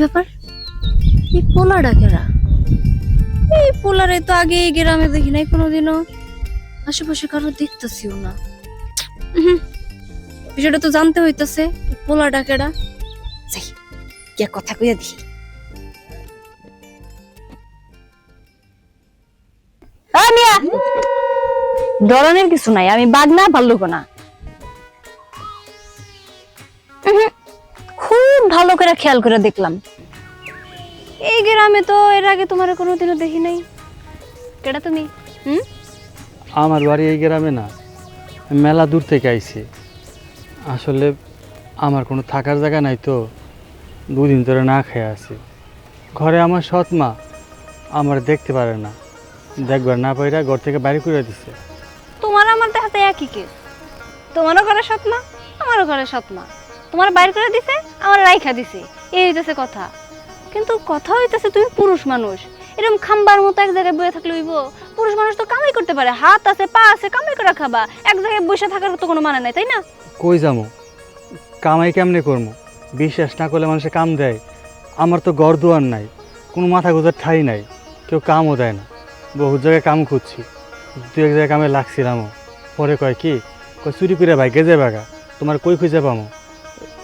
ব্যাপার? এই পোলা ডাকেরা, এই পোলারে তো আগে এই গ্রামে দেখি নাই কোনোদিনও, আশেপাশে কারো দেখতেছিও না। উহুম, বিষয়টা তো জানতে হইতাছে। পোলা ডাকেরা, যাই কে কথা কইয়া দেখি। মিয়া, ডরানোর কিছু নাই, আমি বাঘ না ভাল্লুক না। খুব ভালো করে খেয়াল করে দেখলাম, এই গ্রামে তো এর আগে তোমার কোনোদিনও দেখি নাই। কেডা তুমি? আমার বাড়ি এই গ্রামে না, মেলা দূর থেকে আইছি। আসলে আমার কোনো থাকার জায়গা নাই তো, দুদিন ধরে না খেয়ে আছি। ঘরে আমার সৎ মা আমার দেখতে পারে না, দেখবার না পাইরা ঘর থেকে বাইরে করে দিছে। তোমার আমার দেখাতে একই কেস। তোমারও ঘরে সৎ মা, আমারও ঘরে সৎ মা। তোমার বাইর করে দিছে, আমার রাইখা দিছে, এই হইতেছে কথা। কিন্তু কথা হইতেছে তুমি পুরুষ মানুষ, এরকম খাম্বার মতো এক জায়গায় বসে থাকলে হইব? পুরুষ মানুষ তো কামাই করতে পারে, হাত আছে পা আছে, কামাই করে খাবা। এক জায়গায় বসে থাকার তো কোনো মানে নাই, তাই না? কই যামো, কামাই কেমনে করবো? বিশ্বাস না করলে মানুষে কাম দেয়? আমার তো ঘর দুয়ার নাই, কোনো মাথা গোজার ঠাই নাই, কেউ কামও দেয় না। বহুত জায়গায় কাম খুঁজছি, দু এক জায়গায় কামে লাগছিলামও। পরে কয় কি, কয় চুরি করে ভাইকে যে বাগা, তোমার কই খুঁজে পামো?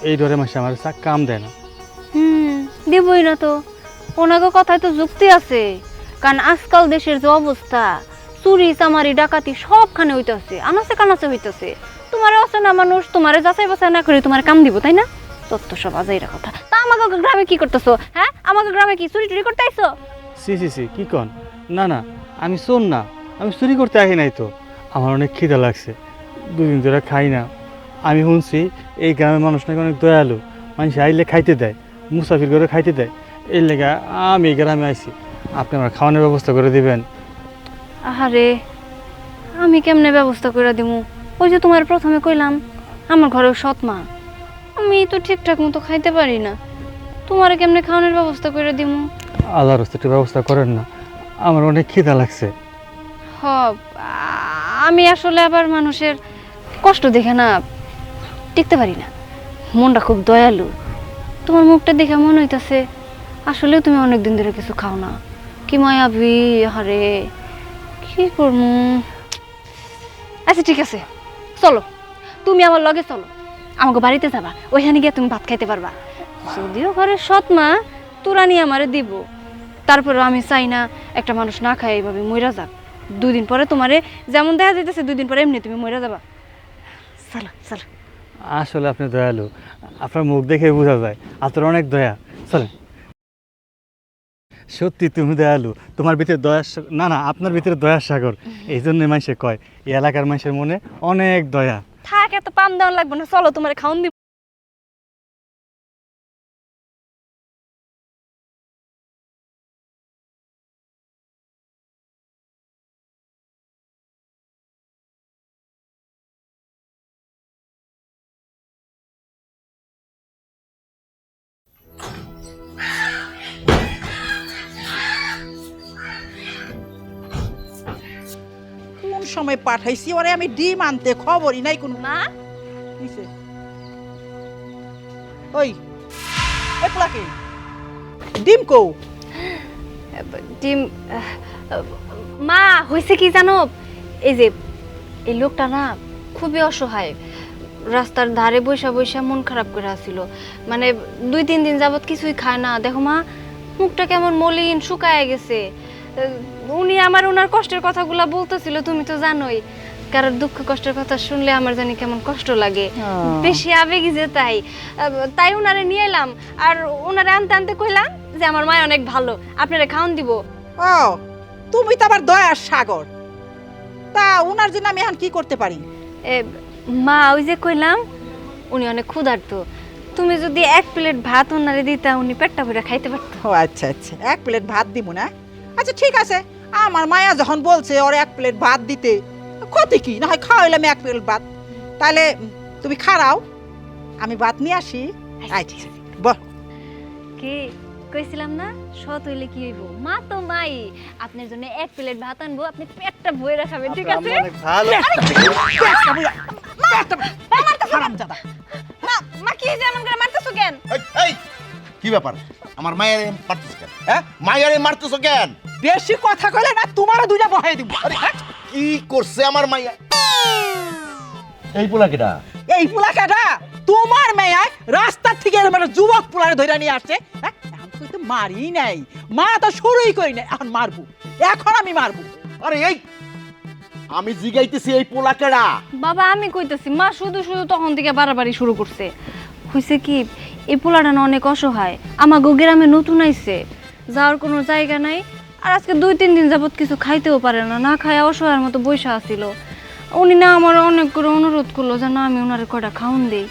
এই ডরে মাসে আমার কাম দেয় না। দেবই না তো, ওনাকে কথায় তো যুক্তি আছে। কারণ আজকাল দেশের যে অবস্থা, চুরি চামারি ডাকাতি সবখানে হইতেছে, আনাচে কানাচে হইতেছে। তোমার আছে না মানুষ, তোমারে যাচাই বাছাই না করে তোমার কাম দিব, তাই না? তত্ত্ব সব আজাইরা কথা। তা আমাকে গ্রামে কি করতেছো? হ্যাঁ, আমাকে গ্রামে কি চুরি টুরি করতে আইছো? সি কি কন? না না, আমি শোন না, আমি চুরি করতে আহি নাই তো। আমার অনেক খিদা লাগছে, দুদিন ধরে খাই না। আমি শুনছি এই গ্রামের মানুষ নাকি অনেক দয়ালু, মানুষ আইলে খাইতে দেয়, মুসাফির করে খাইতে দেয়। এর লেগে আমি এই গ্রামে আইছি। আপনি আমার খাওয়ানোর ব্যবস্থা করে দিবেন? আহারে, আমি কেমনে ব্যবস্থা করে দিমু? ওই যে তোমার প্রথমে কইলাম, আমার ঘরে সৎ মা, আমি তো ঠিকঠাক মতো খাইতে পারি না। তোমারে কেমনে খাওয়ানোর ব্যবস্থা করে দিমু? আল্লাহর রাস্তায় একটু ব্যবস্থা করেন না, আমার অনেক খিদা লাগছে। আমি আসলে আবার মানুষের কষ্ট দেখে না টিকতে পারি না, মনটা খুব দয়ালু। তোমার মুখটা দেখে মনে হইতাছে আসলে তুমি অনেকদিন ধরে কিছু খাও না। কি মায়াবী, আরে কি করবো? আচ্ছা ঠিক আছে, চলো তুমি আমার লগে চলো, আমাকে বাড়িতে যাবা, ওইখানে গিয়ে তুমি ভাত খাইতে পারবা। যদিও ঘরের সৎ মা তুরানি আমারে দিব, তারপরে আমি চাই না একটা মানুষ না খায় এইভাবে মইরা যাক। দুদিন পরে তোমারে যেমন দেখা যাইতেছে, দুদিন পরে এমনি তুমি মইরা যাবা। চলো চলো। আসলে আপনি দয়ালু, আপনার মুখ দেখে বোঝা যায় আপনার অনেক দয়া। চলেন। সত্যি তুমি দয়ালু, তোমার ভিতরে দয়ার না না, আপনার ভিতরে দয়ার সাগর। এই জন্য মানুষে কয় এই এলাকার মানুষের মনে অনেক দয়া। থাক, এত পাম দেওয়া লাগবে না, চলো তোমারে খাওন দিব। কোন সময় পাঠাইছি ওরে আমি ডিম আনতে, খবরই নাই কোন। মা, কিসে? ওই এ পোলাকে ডিম কও? ডিম মা, হয়েছে কি জানো, এই যে এই লোকটা না খুবই অসহায়, রাস্তার ধারে বৈশা বৈশা মন খারাপ করে আসছিল। মানে 2-3 দিন যাবত কিছুই খায় না। দেখো মা, মুখটা কেমন মলিন শুকায় গেছে। উনি আমার ওনার কষ্টের কথাগুলা বলতেছিল, তুমি তো জানোই, কারোর দুঃখ কষ্টের কথা শুনলে আমার জানি কেমন কষ্ট লাগে, বেশি আবেগী যে, তাই ওনারে নিয়ে এলাম। আর ওনারে আনতে আনতে কইলাম যে আমার মা অনেক ভালো, আপনারা খাওন দিব। ও, তুমি তো আবার দয়ার সাগর। তা উনার জন্য আমি এখন কি করতে পারি? মা, ওই যে কইলাম উনি অনেক ক্ষুধার্ত, তুমি যদি 1 প্লেট ভাত ওনারে দিতা, উনি পেটটা ভরে খাইতে পারত। ও আচ্ছা আচ্ছা, 1 প্লেট ভাত দিব না? আচ্ছা ঠিক আছে, আমার মায়া যখন বলছে ওর 1 প্লেট ভাত দিতে, ক্ষতি কি? না হয় খাওয়াইলাম 1 প্লেট ভাত। তাহলে তুমি খাড়াও, আমি ভাত নিয়ে আসি। আচ্ছা বল। কি কইছিলাম না, সৎ হইলে কি হইব? মা তো মাই, আপনার জন্য 1 প্লেট ভাত আনবো, আপনি পেটটা ভরে খাবেন, ঠিক আছে? অনেক ভালো। হারামজাদা। মা, মা কি যেমন করে মারতেছো কেন? কি ব্যাপার আমার মায়ের মারতেছ কেন? হ্যাঁ মায়ের মারতেছ কেন? বেশি কথা কইলে না তোমারও দুইটা বহাই দিব। আরে কি করছে আমার মাইয়া? এই পোলা কেডা? এই পুলাকাটা তোমার মেয়ে রাস্তার থেকে এরকম একটা যুবক পুলারে ধরে নিয়ে আসছে। হ্যাঁ, এখন তো মারি নাই, মা তো শুরুই করি নাই, এখন মারবো, এখন আমি মারবো। আরে এই আমি জিগাইতেছি এই পোলা কেডা? বাবা আমি কইতেছি মা শুধু শুধু তখন থেকে বাড়াবাড়ি শুরু করছে। হইছে কি এই পোলাটা না অনেক অসহায়, আমাগো গ্রামে নতুন আইছে, যাওয়ার কোনো জায়গা নাই, আর আজকে 2-3 দিন যাবত কিছু খাইতেও পারে না, না খায় অসহায়ের মতো বইসা আছিল। উনি না আমার অনেক করে অনুরোধ করলো যে না আমি ওনারে কয়টা খাউন দেই।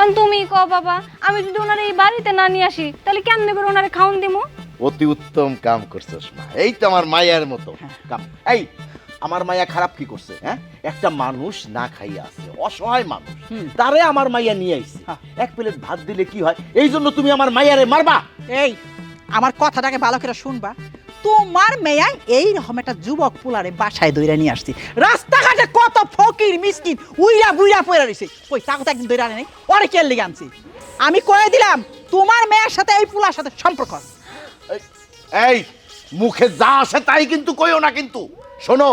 আর তুমি কও বাবা, আমি যদি ওনারে এই বাড়িতে না নিয়ে আসি তাহলে কেমনে করে ওনারে খাউন দিমু? অতি উত্তম কাম করছস মা, এই তো আমার মায়ের মতো কাম। এই আমার মায়া খারাপ কি করছে? হ্যাঁ একটা মানুষ না খাইয়া আছে, অসহায় মানুষ, তারে আমার মাইয়া নিয়ে আইছে। এক প্লেট ভাত দিলে কি হয়, এই জন্য তুমি আমার মাইয়ারে মারবা? এই আমার কথাটাকে ভালো করে শুনবা, তোমার মেয়ে এইরকম একটা যুবক পুলারে বাসায় দইরা নিয়ে আসছি। রাস্তাঘাটে কত ফকির মিসকিন উইরা বুইরা পড়ে রইছে, কই তাকে তো একদিন দইরা আনে নাই, অনেক কেয়ার লেগে আনছি। আমি কয়ে দিলাম তোমার মেয়ের সাথে এই পুলার সাথে সম্পর্ক আছে। এই মুখে যা আসে তাই কিন্তু কইও না, কিন্তু শোনো,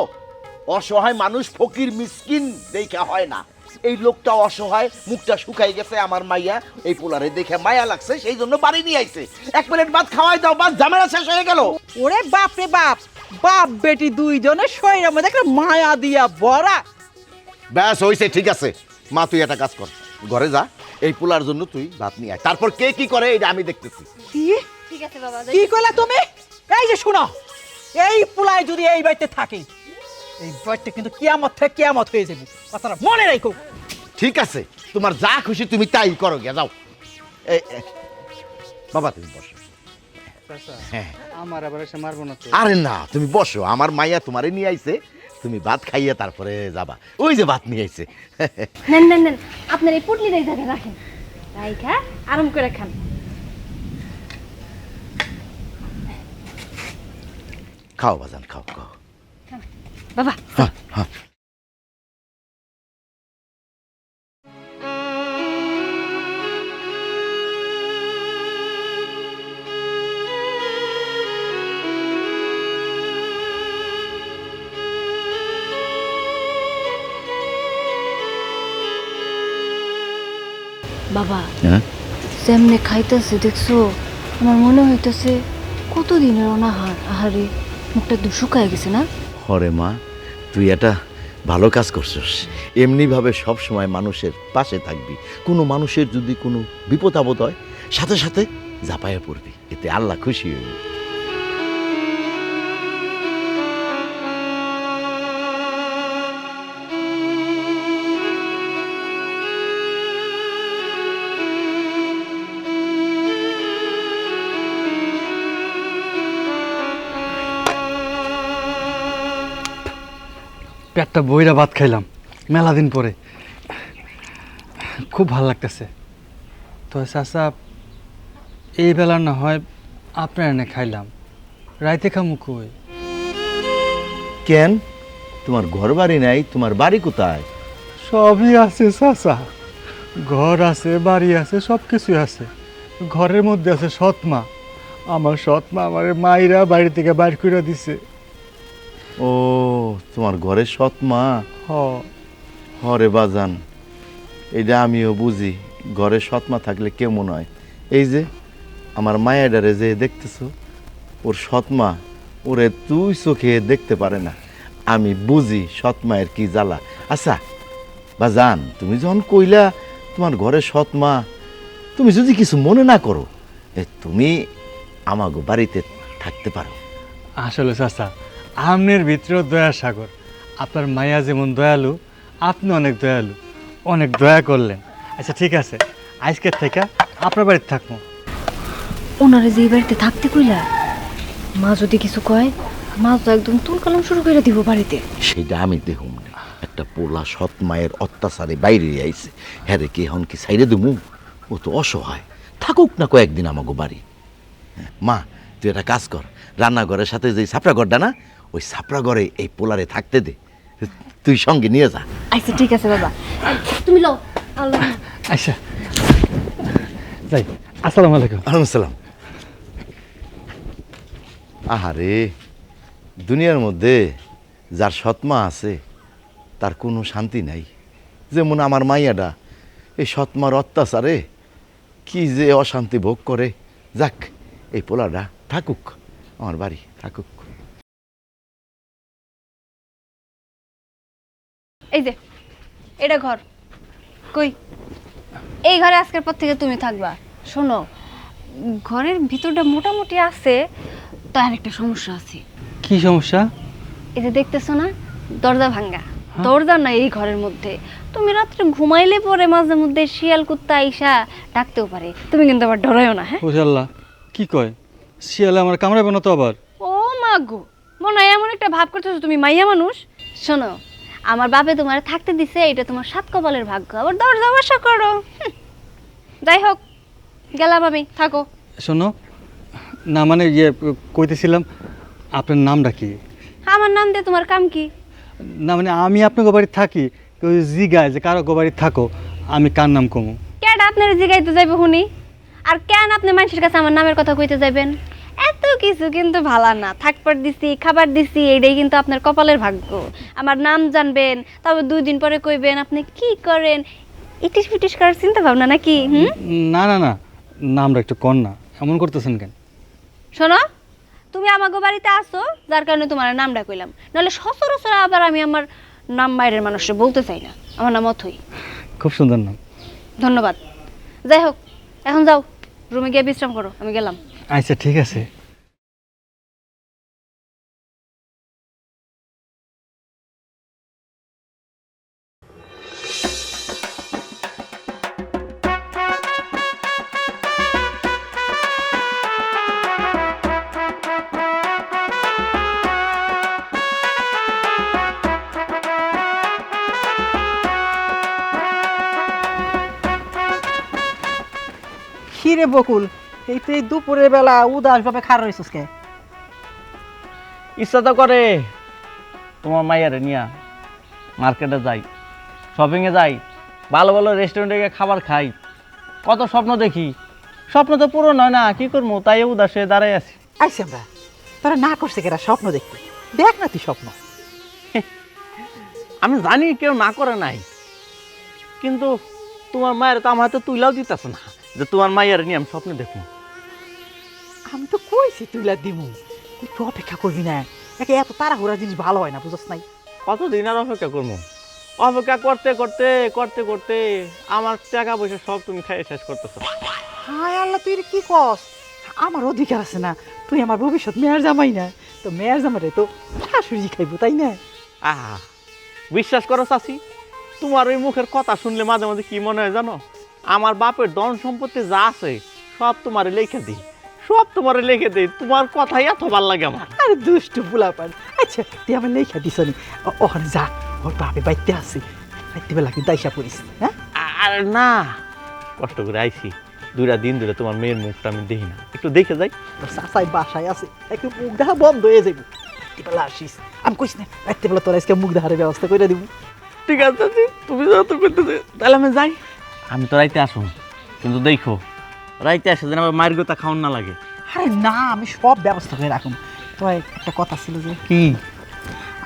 অসহায় মানুষ ফকির মিসকিন দেখা হয় না। এই লোকটা অসহায়, মুখটা শুকাই গেছে, আমার মাইয়া এই পোলারে দেখে মায়া লাগছে, সেই জন্য বাড়ি নিয়ে আইছে। এক প্লেট ভাত খাওয়াই দাও, বাস ঝামেলা শেষ হয়ে গেল। ওরে বাপ রে বাপ, বাপ বেটি দুইজনের শরীরের মধ্যে একটা মায়া দিয়া ভরা। ব্যাস হইছে, ঠিক আছে মা, তুই একটা কাজ কর, ঘরে যা, এই পোলার জন্য তুই ভাত নিয়ে আয়, তারপর কে কি করে এটা আমি দেখতেছি। কি ঠিক আছে বাবা। কি কইলা তুমি? এই যে শুনো, এই পুলায় যদি এই বাড়িতে থাকে, এই বাড়িতে কিন্তু কিয়ামত থেকে কিয়ামত হয়ে যাবে, কথাটা মনে রাখো। ঠিক আছে, তোমার যা খুশি তুমি তাই করো, গিয়া যাও। বাবা তুমি বসো। চাচা হ্যাঁ আমার আবার এসে মারবো না তো? আরে না, তুমি বসো, আমার মাইয়া তোমারে নিয়ে আইছে, তুমি ভাত খাইয়ে তারপরে যাবা। ওই যে ভাত নিয়ে আইছে। নেন নেন নেন, আপনার এই পুটলির এই জায়গায় রাখেন, রাইখা আরাম করে খান। খাও বাজান, খাও খাও। বাবা হ্যাঁ হ্যাঁ। বাবা হ্যাঁ যেমনে খাইতেছে দেখছো, আমার মনে হইতেছে কতদিনের অনাহার, আহারে মুখটা একদম শুকায় গেছে না? হরে মা, তুই এটা ভালো কাজ করছিস। এমনিভাবে সব সময় মানুষের পাশে থাকবি, কোনো মানুষের যদি কোনো বিপদ আপদ হয় সাথে সাথে ঝাঁপাইয়া পড়বি, এতে আল্লাহ খুশি হইবে। পেটটা বইরা ভাত খাইলাম মেলা দিন পরে, খুব ভালো লাগতেছে। তো চাচা এই বেলা না হয় আপনার এনে খাইলাম, রাইতে খামু কই? কেন, তোমার ঘর বাড়ি নাই? তোমার বাড়ি কোথায়? সবই আছে চাচা, ঘর আছে, বাড়ি আছে, সব কিছুই আছে। ঘরের মধ্যে আছে সৎমা, আমার সৎমা আমার মাইরা বাড়ি থেকে বাইর করে দিছে। ও, তোমার ঘরে সৎ মা? হ হরে বাজান, এইটা আমিও বুঝি, ঘরে সৎ মা থাকলে কেমন হয়। এই যে আমার মায়েরারে যে দেখতেছো, ওর সৎ মা ওরে তুই চোখে দেখতে পারে না, আমি বুঝি সৎ মায়ের কি জ্বালা। আচ্ছা বাজান, তুমি যখন কইলা তোমার ঘরে সৎ মা, তুমি যদি কিছু মনে না করো, তুমি আমাগো বাড়িতে থাকতে পারো। আসলে চাচা আমনের ভিতরেও দয়ার সাগর, আপনার মায়া যেমন দয়ালু, আপনি অনেক দয়ালু, অনেক দয়া করলেন। আচ্ছা ঠিক আছে, আজকের থেকে আপনার বাড়িতে থাকবো। ওনারে যে এই বাড়িতে থাকতে কইলা, মা যদি কিছু কয়, মা তো একদম তুলকালাম শুরু করে দিব বাড়িতে। সেটা আমি দেখুন না, একটা পোলা সৎ মায়ের অত্যাচারে বাইরে আইছে, হ্যাঁ রে, কি এখন কি সাইরে দেবো? ও তো অসহায়, থাকুক না কয়েকদিন আমাকে বাড়ি। মা তুই একটা কাজ কর, রান্নাঘরের সাথে যে ছাপড়া ঘরটা না, ওই ছাপড়া ঘরে এই পোলারে থাকতে দে, তুই সঙ্গে নিয়ে যা। আচ্ছা ঠিক আছে বাবা, তুমি লও। আল্লাহ আচ্ছা যাই, আসসালামু আলাইকুম। আলাইকুম আসসালাম। আহারে, দুনিয়ার মধ্যে যার সৎমা আছে তার কোনো শান্তি নাই। যেমন আমার মাইয়াটা এই সৎমার অত্যাচারে কি যে অশান্তি ভোগ করে। যাক, এই পোলাটা থাকুক, আমার বাড়ি থাকুক। এই যে এটা ঘর কই, এই ঘরে আজকের পর থেকে তুমি থাকবা। শোনো, ঘরের ভিতরটা মোটামুটি আছে, তো আর একটা সমস্যা আছে। কি সমস্যা? এই যে দেখতেছো না, দরজা ভাঙ্গা। দরজা নাই এই ঘরের মধ্যে। তুমি রাত্রে ঘুমাইলে পরে মাঝে মধ্যে শিয়াল কুত্তা আইসা ডাকতেও পারে। তুমি কিন্তু আবার ডরাইও না, হ্যাঁ? ওরে আল্লাহ, কি কয়? শিয়ালে আমার কামড়াবে না তো আবার? ও মা গো, মনে হয় এমন একটা ভাব করতেছো তুমি মাইয়া মানুষ। শোনো, আমার বাপে তোমার থাকতে দিছে, এটা তোমার সাত কপালের ভাগ্য। আবার দরজা বসা করো। যাই হোক, গেলাম আমি, থাকো। শোনো না, মানে ইয়ে কইতেছিলাম, আপনার নামটা কি? আমার নাম দিয়ে তোমার কাম কি? না মানে আমি আপনার বাড়ি থাকি, কেউ জিগায় যে কারো বাড়ি থাকো, আমি কার নাম কমু? কেন আপনার জিগাইতে যাইবে শুনি? আর কেন আপনি মানুষের কাছে আমার নামের কথা কইতে যাইবেন? এত কিছু কিন্তু ভালো না। থাকবার দিছি, খাবার দিছি, এইটাই কিন্তু আপনার কপালের ভাগ্য। আমার নাম জানবেন, তবে 2 দিন পরে কইবেন আপনি কি করেন। ইটিস পিটিস করার চিন্তা ভাবনা নাকি? না না না, নামটা একটু কর না, এমন করতেছেন কেন? শোনো, তুমি আমাগো বাড়িতে আসো, যার কারণে তোমার নামটা কইলাম। নাহলে সচরাচর আবার আমি আমার নাম বাইরের মানুষকে বলতে চাই না। আমার নাম অথই। খুব সুন্দর নাম। ধন্যবাদ। যাই হোক, এখন যাও, রুমে গিয়ে বিশ্রাম করো, আমি গেলাম। আচ্ছা ঠিক আছে। খিরে বকুল, এই তো এই দুপুরের বেলা উদাস ভাবে খার রয়েছিস কে? ইচ্ছা তো করে তোমার মাইয়ারে নিয়া মার্কেটে যাই, শপিংয়ে যাই, ভালো ভালো রেস্টুরেন্টে গিয়ে খাবার খাই, কত স্বপ্ন দেখি। স্বপ্ন তো পূরণ হয় না, কি করবো, তাই উদাস হয়ে দাঁড়াই আছি। আইসি আমরা, তোরা না করছে কেরা স্বপ্ন দেখতে? দেখ না তুই স্বপ্ন। আমি জানি কেউ না করে নাই, কিন্তু তোমার মায়ের তো আমার হাতে তুইলাও দিতেছ না যে তোমার মাইয়ারে নিয়ে আমি স্বপ্ন দেখবো। আমি তো কইছি তুইলা দিমু, একটু অপেক্ষা করবি না। একে এত তাড়াহুড়া জিনিস ভালো হয় না, বুঝছ নাই? কতদিন আর অপেক্ষা করবো? অপেক্ষা করতে করতে করতে করতে আমার টাকা পয়সা সব তুমি খাইয়ে শেষ করতেছো। হায় আল্লাহ, তুই কি কস? আমার অধিকার আছে না? তুই আমার ভবিষ্যৎ মেয়ের জামাই না? তো মেয়ের জামাইটাই তো শাশুড়ি খাইবো, তাই না? আহা, বিশ্বাস করো চাচি, তোমার ওই মুখের কথা শুনলে মাঝে মাঝে কি মনে হয় জানো? আমার বাপের ধন সম্পত্তি যা আছে সব তোমারে লিখে দিই, সব তোমারে লিখে দিই। তোমার কথাই এত ভাল লাগে আমার। আরে দুষ্টু পোলাপান। আচ্ছা, তুই আমার লেখা দিস নি, ওখানে যা, ওর বাপে বাইতে আছে, বাইতে বেলা কিন্তু আইসা পড়িস, হ্যাঁ? আর না, কষ্ট করে আইছি, 2 দিন ধরে তোমার মেয়ের মুখটা আমি দেখি না, একটু দেখে যাই। তোর চাচাই বাসায় আছে, একটু মুখ দেখা বন্ধ হয়ে যাবো। রাত্রি বেলা আসিস, আমি কইস না রাত্রি বেলা তোর আজকে মুখ দেখার ব্যবস্থা করে দিব। ঠিক আছে চাচি, তুমি যত করতেছে তাহলে আমি যাই। আমি তো রাইতে আসুন, কিন্তু দেখো রাইতে আসে যেন আমার মায়ের গোতা খাওয়ান না লাগে। আরে না, আমি সব ব্যবস্থা করে রাখুন। তো একটা কথা ছিল যে, কি?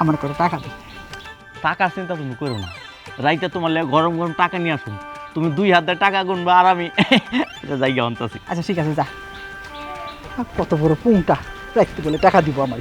আমার করে টাকা দে। টাকার চিন্তা তুমি করো না, রাইতে তোমার লেগে গরম গরম টাকা নিয়ে আসুন, তুমি 2 হাত দিয়ে টাকা গুনবা আর আমি জায়গা আনতেছি। আচ্ছা ঠিক আছে, যা। কত বড় পুংটা, রাখতে বলে টাকা দিব আমার।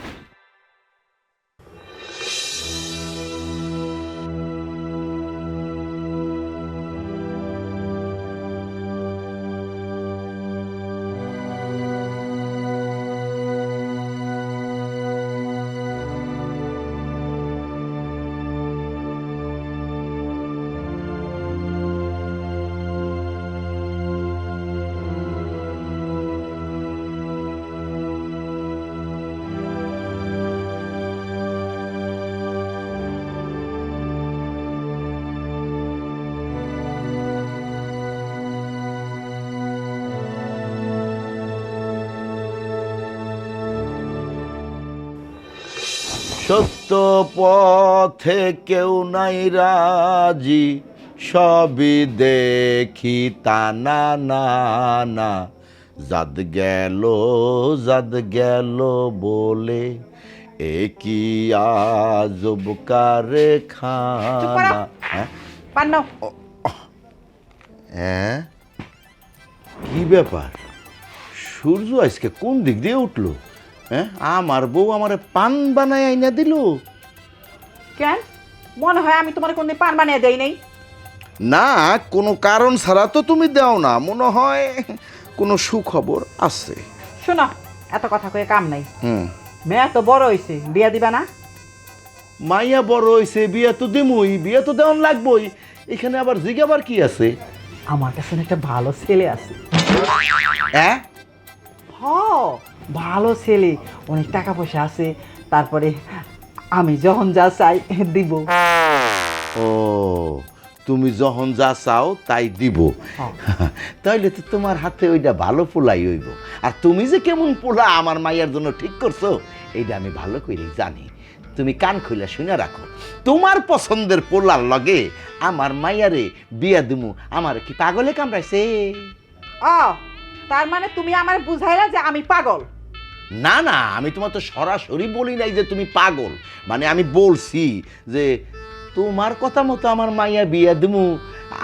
সত্য পথে কেউ নাই রাজি, সবই দেখি তা না না না, জাদ গেল বলে এ কি আজব কারে চুপ করো। খানা। হ্যাঁ পান নাও। হ্যাঁ কি ব্যাপার, সূর্য আজকে কোন দিক দিয়ে উঠলো? হ্যাঁ আমার বউ আমারে পান বানায় আইনা দিল। কেন মনে হয় আমি তোমার কোনদিন পান বানিয়ে দেই নাই? না, কোনো কারণ ছাড়া তো তুমি দাও না, মনে হয় কোনো সুখবর আছে। শোনো, এত কথা কয়ে কাম নাই। হুম, মেয়ে তো বড় হইছে, বিয়া দিবা না? মাইয়া বড় হইছে, বিয়ে তো দিমই, বিয়ে তো দেওয়ান লাগবই। এখানে আবার জিজ্ঞাবার কি আছে? আমার কাছে না একটা ভালো ছেলে আছে। হ্যাঁ হ, ভালো ছেলে, অনেক টাকা পয়সা আছে। তারপরে আমি যখন যা চাই দিব। ও, তুমি যখন যা চাও তাই দিব। হ্যাঁ। তাইলে তো তোমার হাতে ওইটা ভালো পোলাই হইব। আর তুমি যে কেমন পোলা আমার মাইয়ার জন্য ঠিক করছো এইটা আমি ভালো করেই জানি। তুমি কান খুলে শুনে রাখো, তোমার পছন্দের পোলার লগে আমার মাইয়ারে বিয়া দিমু আমার কি পাগলে কামড়াইছে? ও, তার মানে তুমি আমার বুঝাইলা যে আমি পাগল? না না, আমি তোমার তো সরাসরি বলি নাই যে তুমি পাগল, মানে আমি বলছি যে তোমার কথা মতো আমার মাইয়া বিয়া দিমু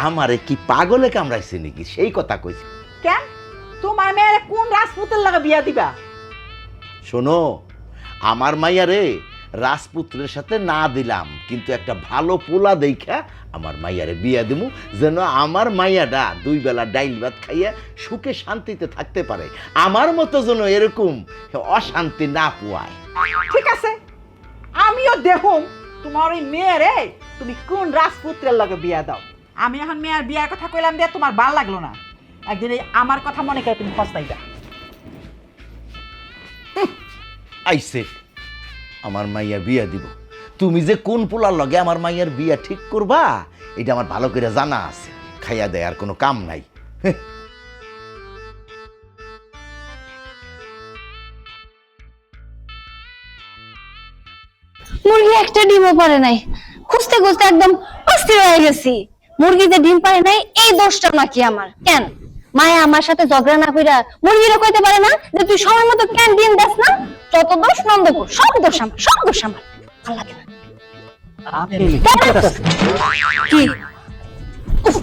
আমারে কি পাগলে কামড়াইছে নাকি, সেই কথা কইছি। কেন তোমার মেয়ের কোন রাজপুতের লাগে বিয়া দিবা? শোনো, আমার মাইয়ারে রাজপুত্রের সাথে না দিলাম, কিন্তু একটা ভালো পোলা দেখা আমার মাইয়ারে বিয়া দিমু, যেন আমার মাইয়াটা 2 বেলা ডাইল ভাত খাইয়া সুখে শান্তিতে থাকতে পারে, আমার মতো যেন এরকম অশান্তি না পোয়ায়। ঠিক আছে, আমিও দেখুম তোমার ওই মেয়েরে তুমি কোন রাজপুত্রের লগে বিয়া দাও। আমি এখন মেয়ের বিয়ার কথা কইলাম দিয়ে তোমার ভাল লাগলো না, একদিন এই আমার কথা মনে করে তুমি পস্তাইবা। আইছে আমার মাইয়া বিয়া দিব, তুমি যে কোন পোলার লগে আমার মাইয়ার বিয়া ঠিক করবা এটা আমার ভালো করে জানা আছে। খাইয়া দেয় আর কোনো কাম নাই। মুরগি একটা ডিমও পারে নাই, খুঁজতে খুঁজতে একদম অস্থির হয়ে গেছি। মুরগি যে ডিম পারে নাই এই দোষটা নাকি আমার? কেন মায়া আমার সাথে ঝগড়া না কইরা মুরগিরও কইতে পারে না যে তুই সময় মতো কেন ডিম দাস না? যত দোষ নন্দপুর, সব দোষ আমার, সব দোষ আমার। ভালো লাগে না। কি উফ,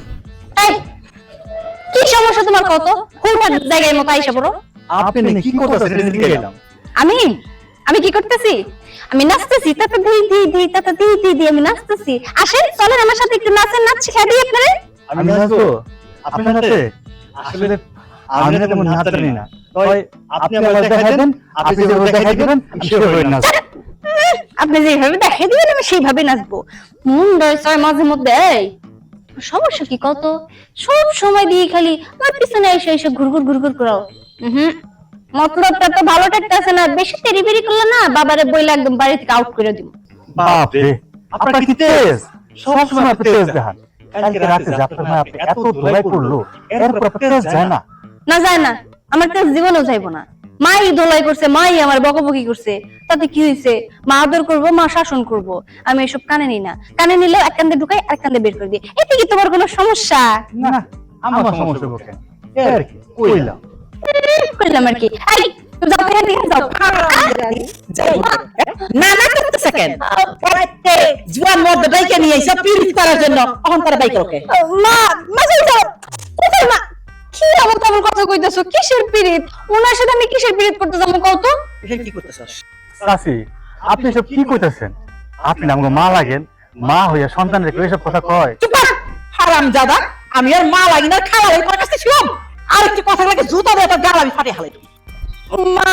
এই, কি সমস্যা তোমার? কত হুটহাট জায়গায় মতো আইসা পড়ো। আপনি কি করতেছেন এটা দিকে এলাম। আমি আমি কি করতেছি? আমি নাচতেছি, তাতে ধুই ধুই ধুই, তাতে ধুই ধুই ধুই আমি নাচতেছি। আসেন চলেন আমার সাথে একটু নাচেন, নাচ শিখা দিই আপনারে। আমি নাচবো আপনার সাথে? আসলে আমি না তেমন নাচ জানি না, তাই আপনি আমার দেখাই দেন, আপনি যেভাবে দেখাই দিবেন আমি সেভাবে নাচ। আপনি যেভাবে দেখাই দিবেন আমি সেইভাবে নাচবো। মন রয়েছে মাঝে মধ্যে। এই সমস্যা কি কত? সব সময় দিয়ে খালি আমার পিছনে এসে এসে ঘুরঘুর ঘুরঘুর করাও। মতলবটা তো ভালো ঠেকতেছে না, বেশি তেড়িবেড়ি করলে না বাবারে বইলে একদম বাড়ি থেকে আউট করে দিব। বাপ রে, আপনার কি তেজ! সব সময় আপনি তেজ দেখান। কালকে রাতে যে আপনার আপনি এত ধোলাই পড়লো, এরপর আপনার তেজ যায় না? না যায় না, আমার তেজ জীবনেও যাইবো না। মাই ধোলাই করছে, মাই আমার বকবকি করছে, তাতে কি হয়েছে? মা আদর করবো, মা শাসন করবো, আমি এসব কানে নিই না। কানে নিলে এক কান্দে ঢুকাই, এক কান্দে বের করে দিই। এতে কি তোমার কোনো সমস্যা? না, আমার সমস্যা কেন? এর কি কইলাম? কইলাম আর কি। এই তুমি যাও, এখান থেকে যাও। না না করতেছে কেন? পড়াইতে জুয়ান মদ বাইকে নিয়ে এসে পিরিত করার জন্য অহংকার বাইকে ওকে। মা মা যাও, কোথায় মা? কি এমন তেমন কথা কইতেছো? কিসের পিরিত? ওনার সাথে আমি কিসের পিরিত করতে যাবো কও তো? এখানে কি করতেছস? চাচি, আপনি সব কি কইতেছেন? আপনি আমাকে মা লাগেন, মা হইয়া সন্তান রেখে এসব কথা কয়? চুপ কর হারামজাদা, আমি আর মা লাগি না, খাওয়া লাগি তোর কাছে শুন। আর একটু কথা লাগে জুতা দিয়ে তোর গাল আমি ফাটিয়ে হালাই দেব। মা